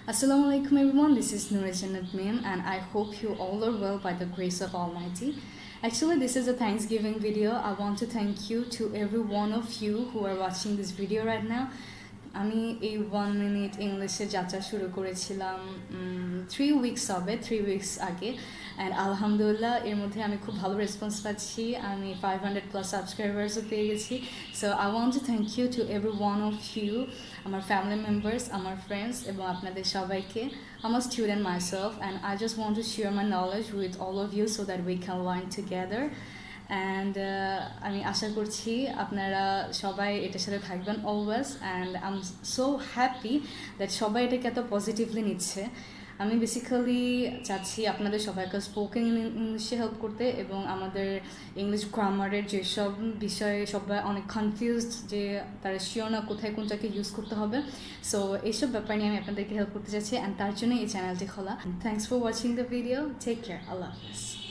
Assalamu alaikum everyone, this is Nurajannat Mim and I hope you all are well by the grace of Almighty. Actually, this is a Thanksgiving video. I want to thank you to every one of you who are watching this video right now. আমি এই 1 minute ইংলিশে যাত্রা শুরু করেছিলাম 3 weeks আগে and আলহামদুলিল্লাহ এর মধ্যে আমি খুব ভালো রেসপন্স পাচ্ছি আমি 500+ সাবস্ক্রাইবার্সও পেয়ে গেছি so I want to thank you to every one of you আমার ফ্যামিলি মেম্বার্স আমার ফ্রেন্ডস এবং আপনাদের সবাইকে আমার student myself and I just want to share my knowledge with all of you so that we can learn together and আমি আশা করছি আপনারা সবাই এটার সাথে থাকবেন always and I am so happy that সবাই এটাকে এত পজিটিভলি নিচ্ছে আমি বেসিক্যালি চাচ্ছি আপনাদের সবাইকে স্পোকেন ইংলিশে হেল্প করতে এবং আমাদের ইংলিশ গ্রামারের যেসব বিষয়ে সবাই অনেক কনফিউজড যে তারা শিওর না কোথায় কোনটাকে ইউজ করতে হবে সো এইসব ব্যাপার নিয়ে আমি আপনাদেরকে হেল্প করতে চাচ্ছি অ্যান্ড তার জন্য এই চ্যানেলটি খোলা thanks for watching the video take care আল্লাহ হাফেজ